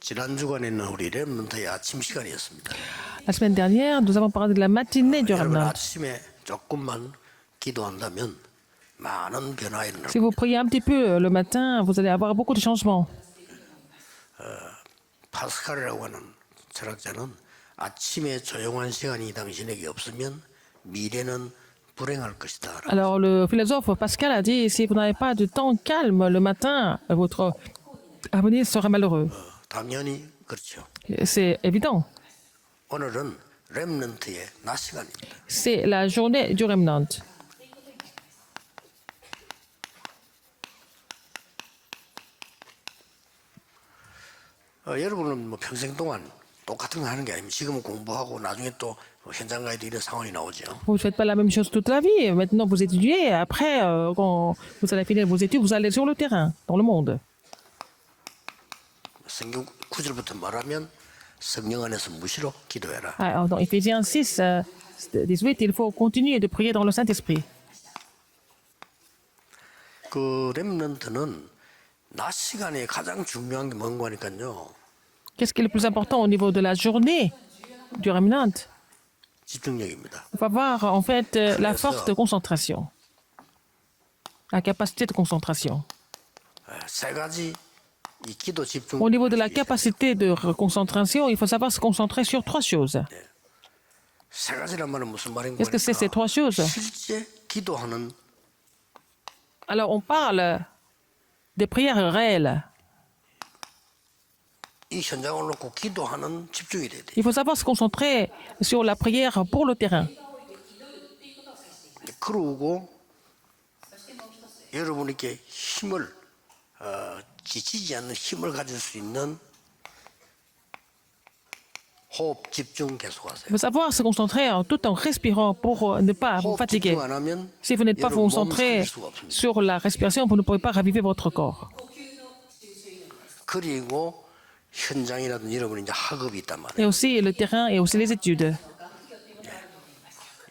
지난 주간에는 우리 렘넌트의 아침 시간이었습니다. La semaine dernière, nous avons parlé de la matinée du 여러분 Ramadan. 아침에 조금만 기도한다면 많은 변화가 일어날 Si vous priez un petit peu le matin, vous allez avoir beaucoup de changements. 파스칼이라고 하는 철학자는 아침에 조용한 시간이 당신에게 없으면 미래는 불행할 것이다. Alors, le philosophe Pascal a dit, si vous n'avez pas de temps calme le matin, votre avenir sera malheureux. 당연히 그렇죠. C'est évident. 오늘은 렘넌트의 낮 시간입니다. C'est la journée du Remnant. 여러분은 뭐 평생 동안 똑같은 거 하는 게 아니면 지금은 공부하고 나중에 또 현장 가야 돼 이런 상황이 나오죠. Vous ne faites pas la même chose toute la vie. Maintenant, vous étudiez. Après, quand vous allez finir vos études, vous allez sur le terrain, dans le monde. 성경 9절부터 말하면 성령 안에서 무시로 기도해라. Ah, dans Éphésiens 6, 18, il faut continuer de prier dans le Saint-Esprit. 그 렘넌트는 낮 시간에 가장 중요한 게 뭔가 하니까요. Qu'est-ce qui est le plus important au niveau de la journée du Remnant? 집중력입니다. Il faut avoir en fait la force de concentration, la capacité de concentration. 세 가지 이 기도 집중. Au niveau de la capacité de concentration, il faut savoir se concentrer sur trois choses. 세 가지란 말은 무슨 말인가? Qu'est-ce que c'est ces trois choses? 실제 기도하는 Alors on parle des prières réelles. 이 현장을 놓고 기도하는 집중이 돼야 돼. Il faut savoir se concentrer sur la prière pour le terrain. 그러고 여러분에게 힘을 지치지 않는 힘을 가질 수 있는 호흡 집중 계속하세요. Il faut savoir se concentrer tout en respirant pour ne pas vous 호흡 fatiguer. 집중 안 하면 Si vous n'êtes pas 여러분 몸 concentré 살릴 수가 없습니다. sur la respiration, vous ne pourrez pas raviver votre corps. 그리고 현장이라든지 여러분이 이제 학업이 있단 말이에요. Et aussi le terrain et aussi les études.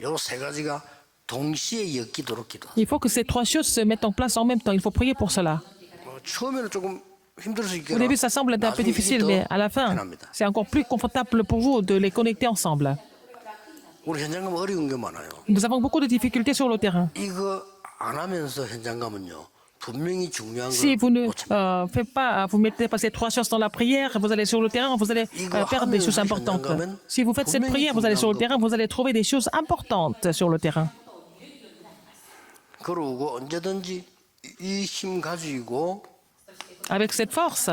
요 세 가지가 동시에 엮이도록 기도. Il faut que ces trois choses se mettent en place en même temps. Il faut prier pour cela. 처음에는 조금 힘들 수 Au 있겠나. début, ça semble être un peu difficile, mais à la fin, c'est encore plus confortable pour vous de les connecter ensemble. 우리 현장 가면 어려운 게 많아요. Nous avons beaucoup de difficultés sur le terrain. 이거 안 하면서 현장 가면요. 분명히 중요한 Si vous ne 걸 놓칩니다. faites pas, vous mettez pas ces trois choses dans la prière, vous allez sur le terrain, vous allez perdre des choses importantes. Si vous faites cette prière, vous allez sur le terrain, vous allez trouver des choses importantes sur le terrain. 그러고 언제든지 이 힘 가지고 Avec cette force,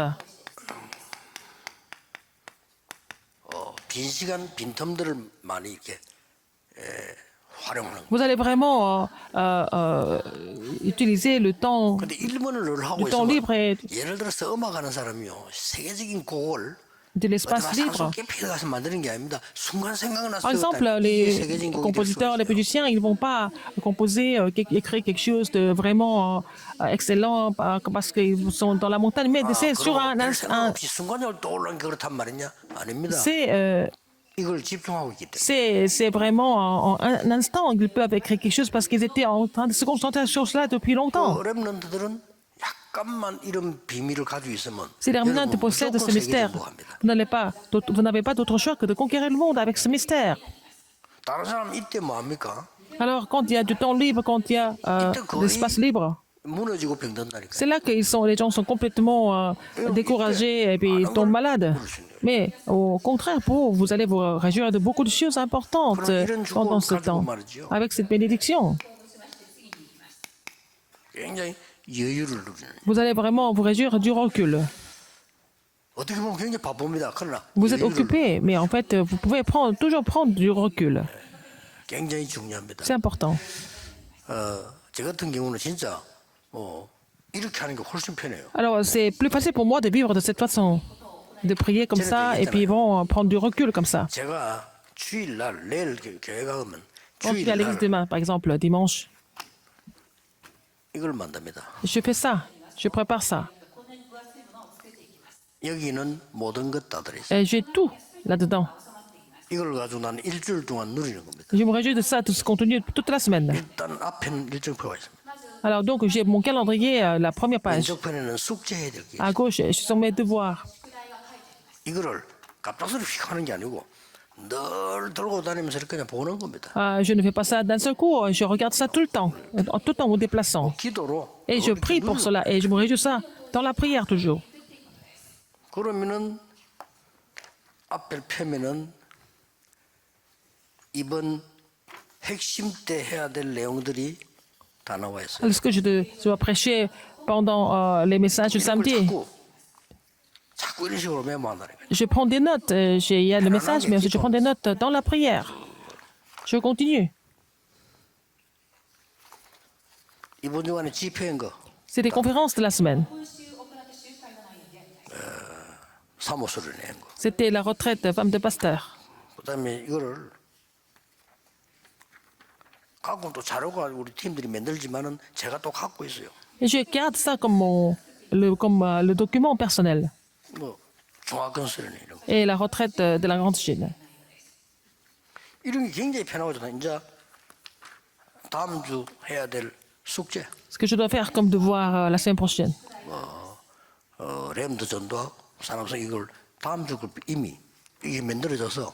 빈 시간 빈텀들을 많이 이렇게 활용하는 거예요. vous allez vraiment utiliser le temps, 근데 1번을 늘 하고 le temps 있으면 libre et 예를 들어서 음악 하는 사람이요. 세계적인 곡을 de l'espace libre. 깊이 가서 만드는 게 아닙니다. 순간 생각나서 Par exemple, les compositeurs, les musiciens, ils ne vont pas composer, écrire quelque chose de vraiment excellent parce qu'ils sont dans la montagne, mais c'est sur 없이 순간적으로 떠오르는 게 그렇단 말이냐? 아닙니다. 이걸 집중하고 있기 때문에. c'est vraiment en un instant qu'ils peuvent écrire quelque chose parce qu'ils étaient en train de se concentrer sur cela depuis longtemps. 렘넌트들은 약간만 이런 비밀을 가지고 있으면 Si les remnants possèdent ce mystère, vous n'avez pas d'autre choix que de conquérir le monde avec ce mystère. 다른 사람 이때 뭐 합니까? Alors, quand il y a du temps libre, quand il y a de l'espace libre, 무너지고 병든다니까. c'est là que les gens sont complètement découragés et puis ils tombent malades. Mais au contraire, pour vous, vous allez vous réjouir de beaucoup de choses importantes pendant ce temps, avec cette bénédiction. 굉장히 여유를 누리는. Vous allez vraiment vous réjouir du recul. 어떻게 보면 굉장히 바쁩니다. 그러나 Vous êtes 여유를 occupé, mais en fait, vous pouvez toujours prendre du recul. 굉장히 중요합니다. C'est important. 제 같은 경우는 진짜 이렇게 하는 게 훨씬 편해요. Alors, c'est plus facile pour moi de vivre de cette façon, de prier comme ça, et puis bon, prendre du recul comme ça. 제가 주일날 내일 교회 가면 Quand je vais à l'église 주일날 demain, par exemple, dimanche, 이걸 만듭니다. je fais ça, je prépare ça. 여기는 모든 것 다 들어있어요. Et j'ai tout là-dedans. 이걸 가지고 나는 일주일 동안 누리는 겁니다. Je me réjouis de ça, de ce contenu, toute la semaine. 일단 앞에는 일정표가 있습니다. Alors donc, j'ai mon calendrier, la première page. 왼쪽 편에는 숙제해야 될 게 À gauche, ce sont mes devoirs. 이거를 갑작스럽게 휙 하는 게 아니고 늘 들고 다니면서 이렇게 그냥 보는 겁니다. Je ne fais pas ça d'un seul coup, je regarde ça tout le temps en me déplaçant. 기도로 Et je prie pour cela, et je me réjouis ça dans la prière toujours. 그러면은 앞을 펴면은 이번 핵심 때 해야 될 내용들이 다 나와 있어요. Est-ce que je dois prêcher pendant les messages du 이걸 samedi? 자꾸 이런 식으로 메모한다는 거예요. Je prends des notes, il y a le message, mais aussi je prends des notes dans la prière. Je continue. 이번 주간에 집회인 거 C'est des conférences de la semaine. 사무소를 낸 거. C'était la retraite femme de pasteur. 그다음에 이거를 가끔 또 자료가 우리 팀들이 만들지만은 제가 또 갖고 있어요. Et je garde ça comme, le document personnel. 뭐 종합건설이나 이런 거. Et la retraite de la Grande Chine. 이런 게 굉장히 편하거든요. 이제 다음 주 해야 될 숙제. Ce que je dois faire comme devoir la semaine prochaine. 램드 전도하고 산업성 이걸 다음 주 이미 이게 만들어져서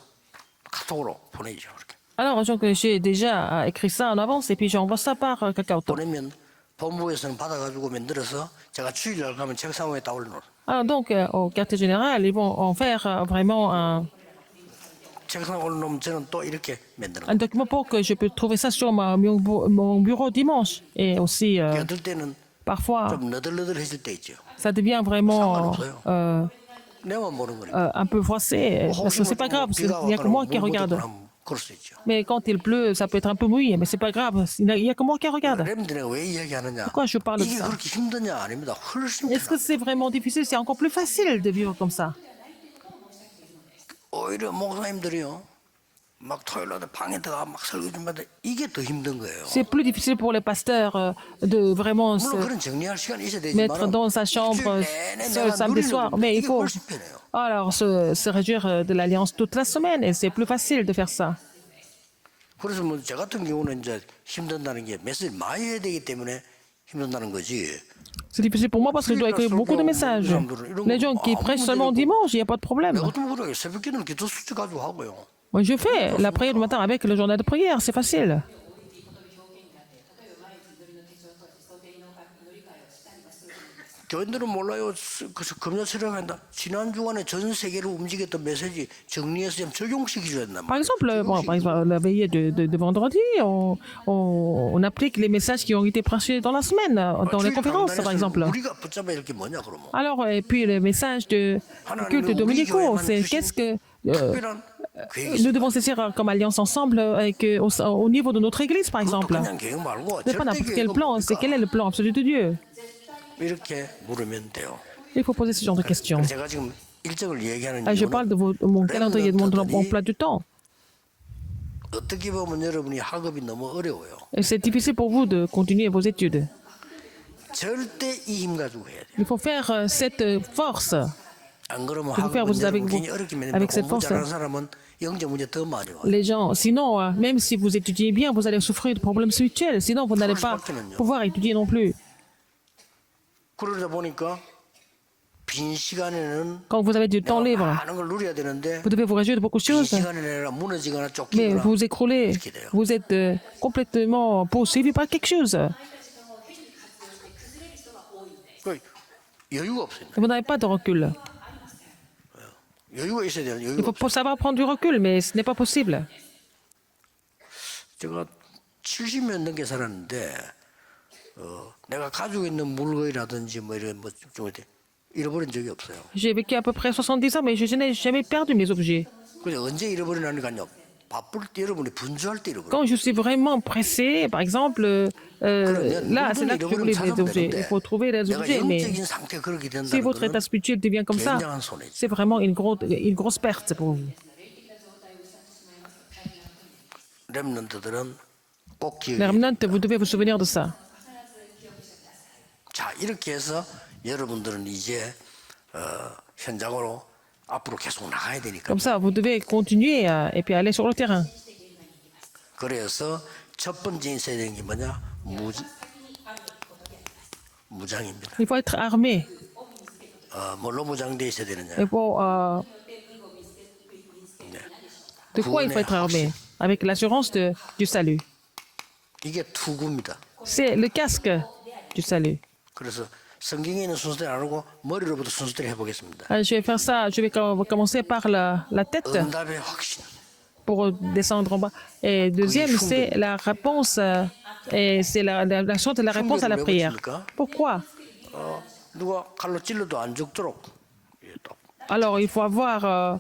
카톡으로 보내죠. 이렇게 Alors, donc, j'ai déjà écrit ça en avance et puis j'envoie ça par Kakaotalk. 보내면 본부에서는 받아가지고 만들어서 제가 주일날 가면 책상 위에다 올려놓아요. Alors, donc, au quartier général, ils vont en faire vraiment 책상 올려놓으면 저는 또 이렇게 만드는 un 거예요. document pour que je puisse trouver ça sur mon bureau dimanche. Et aussi, 어떨 때는 parfois, 좀 너덜너덜해질 때 있죠. ça devient vraiment 내만 보는 거니까. un peu froissé, parce que c'est pas grave, il n'y a que moi qui regarde. 그럴 수 있죠. Mais quand il pleut, ça peut être un peu mouillé, mais c'est pas grave, il n'y a que moi qui regarde. 램드가 왜 이야기하느냐? Pourquoi je parle de 이게 ça? 그렇게 힘드냐? 아닙니다. 훨씬 Est-ce que 편합니다. c'est vraiment difficile? C'est encore plus facile de vivre comme ça. 오히려 목사님들이요. 막 토요일날 방에 들어가 막 설교 좀 하는데 이게 더 힘든 거예요. C'est plus difficile pour les pasteurs de vraiment 물론 se 그런 정리할 시간이 있어야 mettre 되지만 dans sa chambre seul samedi soir, mais il 이게 faut 훨씬 편해요. alors se réjouir de l'alliance toute la semaine et c'est plus facile de faire ça. 그래서 뭐 저 같은 경우는 이제 힘든다는 게 메시지 많이 해야 되기 때문에 힘든다는 거지. C'est difficile pour moi parce que je dois écrire beaucoup de messages. Les gens qui prêchent seulement dimanche, il n'y a pas de problème. 내가 좀 그래 새벽기는 기도 수치 가지고 하고요. Moi, je fais la prière du matin avec le journal de prière, c'est facile. 교인들은 몰라요. 그래서 금요 촬영한다. 지난 주간에 전 세계를 움직였던 메시지 정리해서 좀 적용시켜줘야 된단 Par 말이에요. exemple, par exemple, la veillée de vendredi, on applique les messages qui ont été prêchés dans la semaine, dans les conférences, par exemple. 우리가 붙잡아야 할 게 뭐냐 그러면. Alors, et puis le message de culte dominicaux, c'est qu'est-ce que 특별한 계획이 nous devons saisir comme alliance ensemble avec, au niveau de notre église, par exemple. 그냥 계획 말고 Ce n'est pas 절대 n'importe quel 계획은 plan, c'est quel est le plan absolu de Dieu. 이렇게 물으면 돼요. Il faut poser ce genre de questions. 제가 지금 일정을 얘기하는 Je 이유는 parle de mon calendrier, de mon emploi du temps. 어떻게 보면 여러분이 학업이 너무 어려워요. Et c'est difficile pour vous de continuer vos études. 절대 이 힘 가지고 해야 돼요. Il faut faire cette force. 안 그러면 Il faut faire 학업은 avec 여러분 vous, 괜히 어렵게 만든다. avec cette 공부 force. 잘하는 사람은 영적 문제 더 많이 와요. Les gens, sinon, même si vous étudiez bien, vous allez souffrir de problèmes spirituels. Sinon, vous n'allez pas pouvoir étudier non plus. 그러다 보니까 빈 시간에는 Quand vous avez du temps libre, 많은 걸 누려야 되는데 vous devez vous réjouir de beaucoup de 빈 choses. 시간에 내가 무너지거나 Mais 쫓기거나 vous écroulez, 이렇게 돼요. vous êtes complètement poursuivi par quelque chose. 그 여유가 없어요. Vous n'avez pas de recul. 여유가 있어야 되는 Il 여유가 없어요. faut savoir prendre du recul, mais ce n'est pas possible. 제가 70년 넘게 살았는데 내가 가지고 있는 물건이라든지 뭐 이런 뭐좀 잃어버린 적이 없어요. J'ai vécu à peu près 70 ans, mais je n'ai jamais perdu mes objets. 근데 언제 잃어버리나니까요. 바쁠 때 여러분이 분주할 때 잃어버려요. Quand je suis vraiment pressé, par exemple, là, c'est là que j'oublie les objets. Il faut trouver les 내가 objets, mais 영적인 상태 그렇게 si 된다는 votre état 거는 spirituel devient comme ça, 굉장한 손해죠. c'est vraiment une grosse perte pour vous. 렘넌트들은 꼭 Les 기억해야 remnants, vous devez vous souvenir de ça. 자, 이렇게 해서 여러분들은 이제 현장으로 앞으로 계속 나가야 되니까. Comme ça, vous devez continuer et puis aller sur le terrain. 그래서 첫 번째 있어야 되는 게 뭐냐? 무장입니다. Il faut être armé. 뭘로 무장돼 있어야 되느냐? Et pour, de quoi il faut être armé? Avec l'assurance du salut. 이게 투구입니다. C'est le casque du salut. 그래서 성경에 있는 순서대로 안 하고 머리로부터 순서대로 해보겠습니다. Je vais faire ça, je vais commencer par la tête 응답의 확신. pour descendre en bas. Et deuxième, c'est la réponse, et c'est la sorte de la réponse à la prière. Pourquoi? 누가 칼로 찔러도 안 죽도록 예, 또 Alors, il faut avoir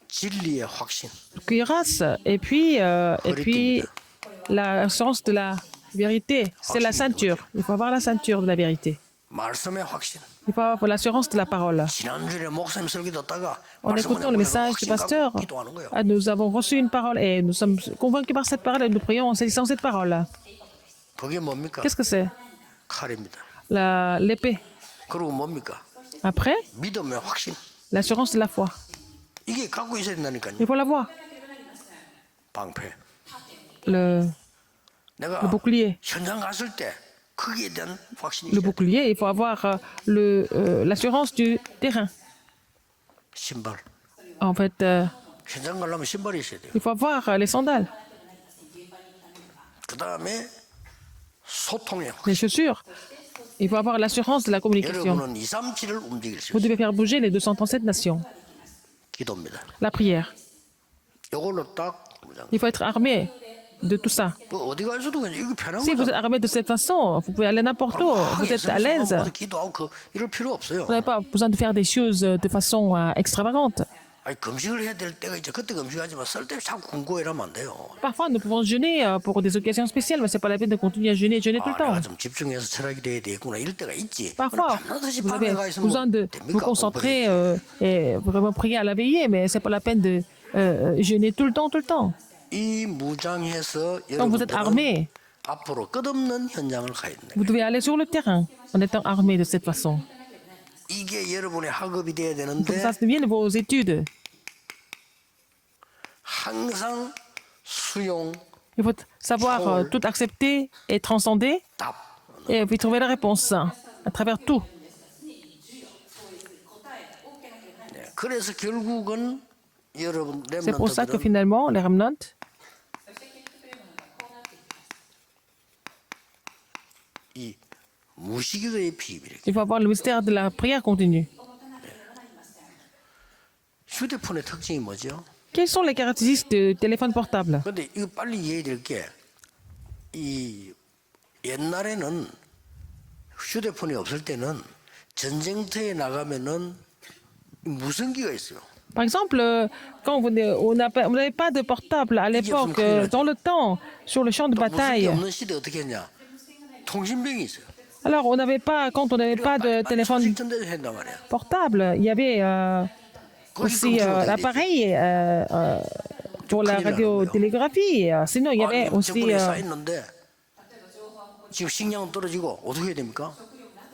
진리의 확신. cuirasse et puis l'assurance de la vérité. C'est la ceinture. Il faut avoir la ceinture de la vérité. 말씀의 확신. Il faut avoir l'assurance de la parole. 지난주에 목사님 설교 듣다가 En écoutant le message du pasteur, nous avons reçu une parole et nous sommes convaincus par cette parole et nous prions en saisissant cette parole. 그게 뭡니까? Qu'est-ce que c'est? 칼입니다. L'épée. 그리고 뭡니까? Après, 믿음의 확신. l'assurance de la foi. 이게 갖고 있어야 된다니까요. Il faut l'avoir. 방패. Le 내가 bouclier. 현장 갔을 때 거기에 대한 확신이 Le 있어야 돼. bouclier, il faut avoir l'assurance du terrain. 신발. En fait, 현장 가려면 신발이 있어야 돼요. il faut avoir les sandales, 그 다음에 소통의 les 확신. chaussures. Il faut avoir l'assurance de la communication. 여러분은 237을 움직일 수 Vous 있어요. devez faire bouger les 237 nations. 기도입니다. La prière. 이걸로 딱 무장. Il faut être armé de tout ça. 뭐 어디 가서도 그냥 이거 편한 Si vous êtes 거죠. armé de cette façon, vous pouvez aller n'importe où. Vous êtes à l'aise. 기도하고 이럴 필요 없어요. Vous n'avez pas besoin de faire des choses de façon extravagante. 아니 금식을 해야 될 때가 있죠. 그때 금식하지만 쓸데없이 자꾸 궁고이라면 안 돼요. Parfois, nous pouvons jeûner pour des occasions spéciales, mais ce n'est pas la peine de continuer à jeûner tout le 아, temps. 내가 좀 집중해서 철학이 돼야 되겠구나 이럴 때가 있지. Parfois, 밤낮없이 vous avez 밤에 가 있으면 besoin de vous 됩니까? concentrer et vraiment prier à la veillée, mais ce n'est pas la peine de jeûner tout le temps, tout le temps. 이 무장해서 Quand vous êtes 여러분들은 armé, 앞으로 끝없는 현장을 가야 된다. vous devez aller sur le terrain en étant armé de cette façon. 이게 여러분의 학업이 돼야 Pour que 되는데 ça devienne vos études. 항상 수용, Il faut savoir tout accepter et transcender 답. et puis trouver la réponse à travers tout. 네, 그래서 결국은 여러분 C'est pour ça que 렘넌트들은 finalement, les remnants, 이 무시기도의 비밀이 il faut avoir le mystère de la prière continue. 휴대폰의 특징이 뭐죠? Quelles sont les caractéristiques du téléphone portable? 근데 이거 빨리 이해해야 될 게 이 옛날에는 휴대폰이 없을 때는 전쟁터에 나가면은 무선기가 있어요. Par exemple, quand on n'avait pas de portable à l'époque, dans le temps, sur le champ de 무선기 bataille. 없는 시대 어떻게 했냐? 통신병이 있어요. Alors, quand on n'avait pas de téléphone 전대를 한단 말이야. portable, il y avait aussi l'appareil pour la radiotélégraphie. Sinon, il y avait aussi 정권에 쌓였는데 지금 식량은 떨어지고 어떻게 해야 됩니까?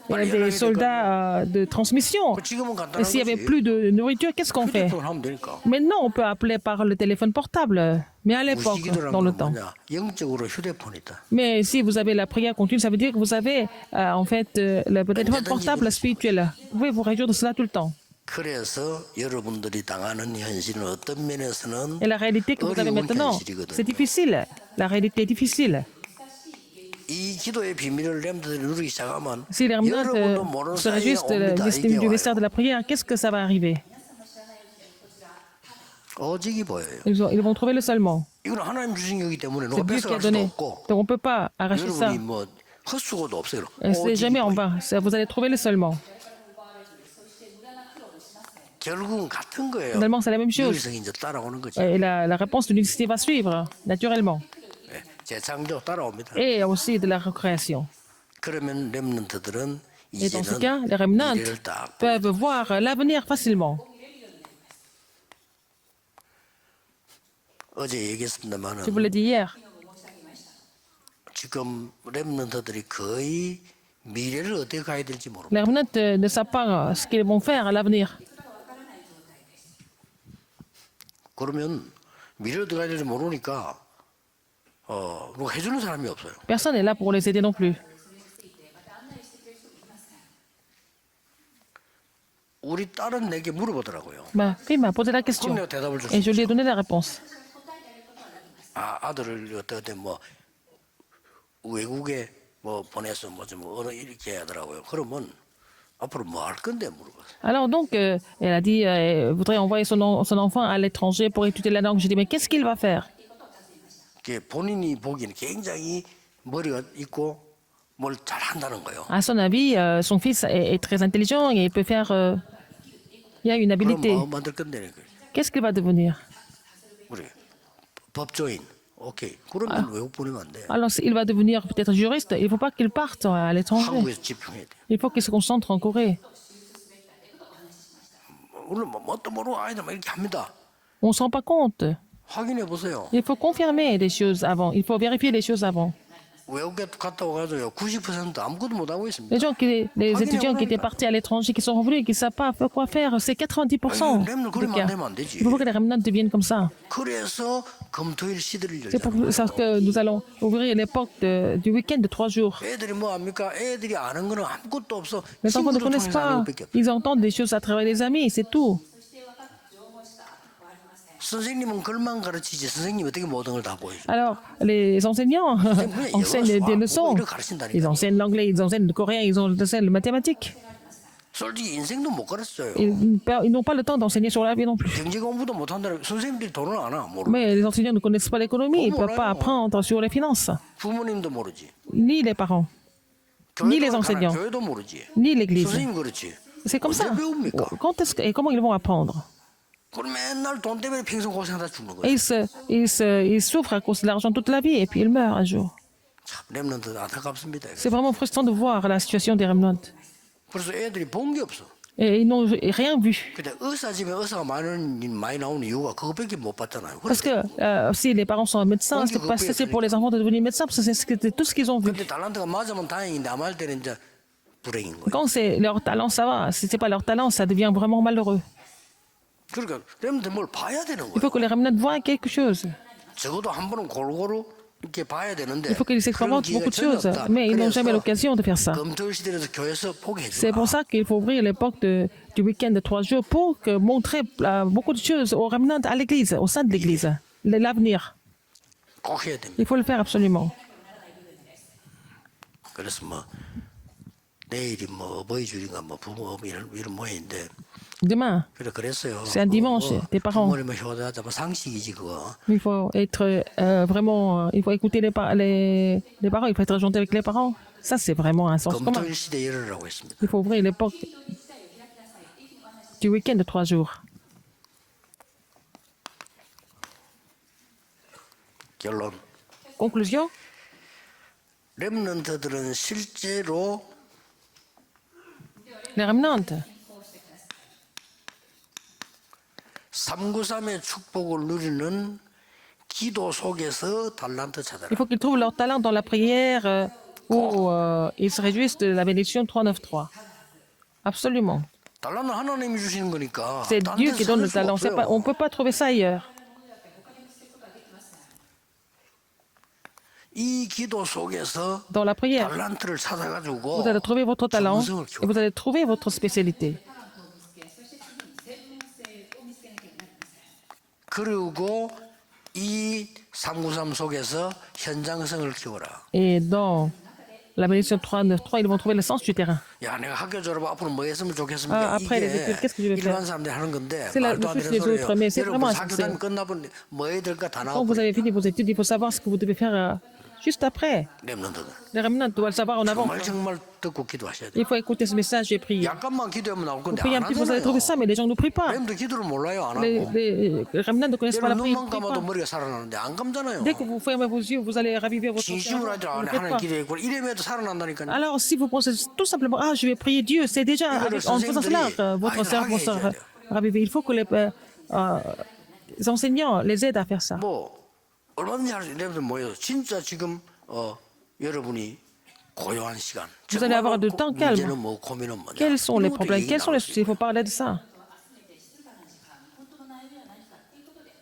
il y avait des soldats de transmission. 지금은 간단한 Et s'il n'y avait 거지. plus de nourriture, qu'est-ce qu'on fait? 휴대폰을 하면 되니까. Maintenant, on peut appeler par le téléphone portable, mais à l'époque, 무시기도라는 dans le 건 temps. 뭐냐? 영적으로 휴대폰이 있다. Mais si vous avez la prière continue, ça veut dire que vous avez en fait le téléphone portable spirituel. Vous pouvez vous réjouir de cela tout le temps. 그래서 여러분들이 당하는 현실은 어떤 면에서는 Et la réalité que vous avez 어려운 maintenant, 현실이거든요. c'est difficile. La réalité est difficile. 이 기도의 비밀을 렘들이 누리기 시작하면 Si les remnants 여러분도 모르는 se 사이에 réjouissent 옵니다. 이게 du 와요. mystère de la prière, qu'est-ce que ça va arriver? 오직이 보여요. Ils vont trouver le seulement. 이건 하나님 주신 거기 때문에 C'est 누가 Dieu qui a 뺏어갈 수도 donné. 없고 Donc on ne peut pas arracher ça. 여러분이 뭐 헛수고도 없어요. C'est 오직이 jamais en 보여요. vain. Vous allez trouver le seulement. 결국은 같은 거예요. Finalement, c'est la même chose. 유리성이 이제 따라오는 거죠. Et la réponse de l'unicité va suivre, naturellement. 예, 재창조 따라옵니다. Et aussi de la recréation. 그러면 렘넌트들은 Et dans ce 이제는 cas, les remnants 미래를 딱 peuvent voir l'avenir facilement. 어제 Je vous 얘기했습니다만은 l'ai dit hier. 지금 렘넌트들이 거의 미래를 어떻게 가야 될지 모릅니다. Les remnants ne savent pas ce qu'ils vont faire à l'avenir. 그러면 미래를 어떻게 가야 될지 모르니까 누가 해주는 사람이 없어요. Personne n'est là pour les aider non plus. 우리 딸은 내게 물어보더라고요. Ma fille m'a posé la question 그럼 내가 대답을 et je lui ai 줬습니다. donné la réponse. 아들을 어떻게 뭐 외국에 뭐 보내서 뭐 좀 어느 이렇게 하더라고요. 그러면 앞으로 뭐 할 건데 물어봤어요. Alors donc, elle a dit, elle voudrait envoyer son enfant à l'étranger pour étudier la langue. Je dis, mais qu'est-ce qu'il va faire? 그게 본인이 보기에는 굉장히 머리가 있고 뭘 잘한다는 거예요. À son avis, son fils est très intelligent et il peut faire, il a une 그럼 habilité. 뭐 만들 건데 Qu'est-ce qu'il va devenir? 우리 법조인 오케이. 그러면 외국 보내면 안 돼. Alors, il va devenir peut-être juriste. Il ne faut pas qu'il parte à l'étranger. 한국에서 집중해야 돼. Il faut qu'il se concentre en Corée. 물론 뭣도 모르고 아니다 막 이렇게 합니다. On ne se rend pas compte. 확인해 보세요. Il faut confirmer les choses avant. Il faut vérifier les choses avant. 외국에 갔다 와가지고요 90% 아무것도 못 하고 있습니다. Les étudiants qui étaient partis à l'étranger, qui sont revenus et qui ne savent pas quoi faire, c'est 90% des cas. Il faut que les remnants deviennent comme ça. 그래서 검토일 시대를 C'est pour 열자고요. ça que nous allons ouvrir l'époque du week-end de 3 jours. 애들이 뭐 합니까? 애들이 아는 거는 아무것도 없어. Les enfants ne 친구들 connaissent 통해서 아는 pas. 것밖에 없어. Ils entendent des choses à travers les amis, c'est tout. 선생님은 글만 가르치지 선생님이 어떻게 모든 걸 다 보여줘. Alors, les enseignants enseignent des leçons. Ils enseignent l'anglais, ils enseignent le coréen, ils enseignent le mathématique. 솔직히 인생도 못 가르쳐요. Ils n'ont pas le temps d'enseigner sur la vie non plus. 경제 공부도 못 한다는 선생님들이 돈을 안 와. 모르. Mais les enseignants ne connaissent pas l'économie, ils ne peuvent pas apprendre sur les finances. 부모님도 모르지. Ni les parents, ni les enseignants, 교회도 모르지. ni l'église. 선생님 그렇지. C'est comme ça. 언제 배웁니까? Quand est-ce et comment ils vont apprendre? 그럼 맨날 돈 때문에 평생 고생하다 죽는 Et 거예요. ils souffrent à cause de l'argent toute la vie et puis ils meurent un jour. 참 렘넌트 안타깝습니다. C'est vraiment frustrant de voir la situation des remnants. 그래서 애들이 본 게 없어. Et ils n'ont rien vu. 근데 의사 집에 의사가 많이 나오는 이유가 그것밖에 못 봤잖아요. Parce que si les parents sont médecins, c'est parce que c'est pour les enfants de devenir médecins, parce que c'est tout ce qu'ils ont vu. 근데 달란트가 맞으면 다행인데 안 맞을 때는 이제 불행인 거예요. Quand c'est leur talent, ça va. Si c'est pas leur talent, ça devient vraiment malheureux. 그러니까 렘넌트 뭘 봐야 되는 Il faut 거예요. que les remnants voient quelque chose. 적어도 한 번은 골고루 이렇게 봐야 되는데 Il faut qu'ils 그런 expérimentent 기회가 beaucoup de 전혀 choses, 없다. mais ils n'ont jamais 그래서 l'occasion de faire ça. 검토 시대에서 교회에서 보게 C'est pour 해주라. ça qu'il faut ouvrir l'époque du week-end de 3 jours pour montrer beaucoup de choses aux remnants à l'église, au sein de l'église. L'avenir. 꼭 해야 됩니다. Il faut le faire absolument. 그래서 뭐 내일이 뭐 어버이 주일인가 뭐 부모 이런 모임인데 Demain, 그랬어요. c'est un dimanche, tes parents. 부모님을 효도하자 뭐 상식이지 그거. Il faut être vraiment, il faut écouter les parents, il faut être gentil avec les parents. Ça, c'est vraiment un sens commun. 검토일 시대 열으라고 했습니다. Il faut ouvrir l'époque du week-end de 3 jours. 결론. Conclusion, 렘넌트들은 실제로 les remnants 393의 축복을 누리는 기도 속에서 달란트 찾아라. il faut qu'ils trouvent leur talent dans la prière où ils se réjouissent de la bénédiction 393. Absolument. 달란트 하나님이 주시는 거니까. C'est 다른 Dieu 데서 qui donne le 찾을 수가 talent. 없어요. On ne peut pas trouver ça ailleurs. 이 기도 속에서 Dans la prière, 달란트를 찾아가지고 vous allez trouver votre talent 전문성을 et 키워. vous allez trouver votre spécialité. 그리고 이 393 속에서 현장성을 키워라. Et dans la bénédiction 393, ils vont trouver le sens du terrain. 야, 내가 학교 졸업 앞으로 뭐 했으면 좋겠습니까? après les études, qu'est-ce que je vais faire? 일반 사람들이 하는 건데 C'est 말도 le 안 souci 되는 des 소리예요. autres, mais c'est 여러분 vraiment 학교 sincère. 다니면 끝나면 뭐 해야 될까 다 Quand 나오고 vous avez fini vos études, il faut savoir ce que vous devez faire juste après. 렘넌트들. Les remnants doivent le savoir en avant. 정말 듣고 기도하셔야 돼요. Il faut écouter ce message et prier. 약간만 기도하면 나올 건데 Priez un 안 petit peu, vous allez 하잖아요. trouver ça, mais les gens ne prient pas. 렘도 기도를 몰라요, 안 Les 하고. remnants ne connaissent pas la 여러분 prière. 눈만 ils prient 감아도 pas. 머리가 살아나는데 안 감잖아요. Dès que vous fermez vos yeux, vous allez raviver votre 진심으로 cerveau. 하지 Vous ne 않아. le faites 하나님 pas. 기도했고 이래봬도 살아난다니까요. Alors, si vous pensez tout simplement, ah, je vais prier Dieu, c'est déjà en faisant cela, votre cerveau sera ravivé. Il faut que les enseignants les aident à faire ça. 뭐 얼마든지 할 수 있는 렘들 모여서 진짜 지금 여러분이 고요한 시간. Vous allez avoir du temps calme. 문제는 뭐 고민은 뭐냐. Quels sont les 이런 것도 problèmes? 얘기 Quels sont les 나올 수 soucis? Il faut parler de ça.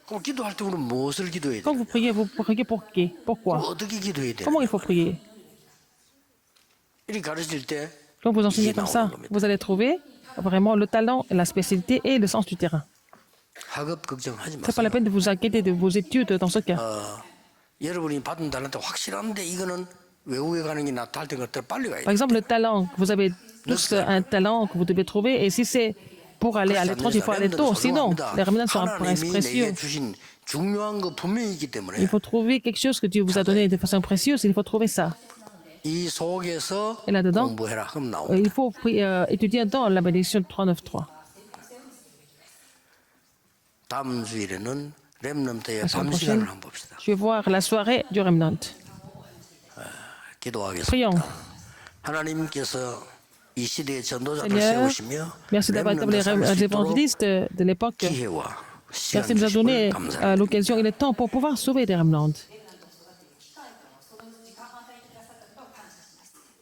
그럼 기도할 때 우리는 무엇을 기도해야 돼? Quand vous priez pour qui? Pourquoi? 어떻게 기도해야 돼? Comment il faut prier? 이렇게 가르칠 때 Quand vous enseignez 이게 comme 나오는 ça, 겁니다. vous allez trouver vraiment le talent, la spécialité et le sens du terrain. 학업 걱정하지 C'est pas la 마세요. peine de vous inquiéter de vos études dans ce cas. 여러분이 받은 달란트 확실한데 이거는 외국에 가는 게 낫다 할 때는 빨리 가야 Par 돼. exemple, le talent, vous avez tous un talent que vous devez trouver, et si c'est pour aller à l'étranger, il faut aller tôt, sinon les remnants seront 하나님이 précieux. 내게 주신 중요한 거 분명히 있기 때문에 Il faut trouver quelque chose que Dieu vous a donné de façon précieuse, il faut trouver ça. 이 속에서 Et là-dedans, 공부해라. 그럼 나옵니다. il faut étudier dans la bénédiction 393. 다음 주일에는 렘넌트의 La semaine 밤 시간을 prochaine, 한번 봅시다. je vais voir la soirée du remnant. 기도하겠습니다. Prions. 하나님께서 이 시대의 전도자를 Seigneur, 세우시며 merci d'avoir établi 렘넌트 살릴 수 les 있도록 évangélistes de l'époque. 기회와 시간 Merci de nous a donné 주심을 감사합니다. l'occasion et le temps pour pouvoir sauver des remnants.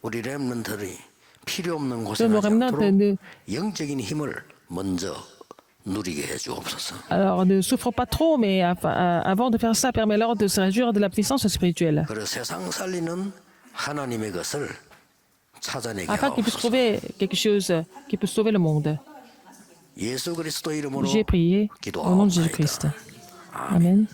우리 렘넌트들이 필요 없는 Que nos 고생하지 remnants 않도록 영적인 힘을 먼저 누리게 해주옵소서. alors, ne souffrent pas trop, mais avant de faire ça, permets-leur de se réjouir de la puissance spirituelle, 그리고 세상 살리는 하나님의 것을 찾아내게 afin qu'ils puissent 하옵소서. trouver quelque chose qui peut sauver le monde. 예수 그리스도 이름으로 J'ai prié au nom de 기도하옵나이다. Jésus-Christ. Amen.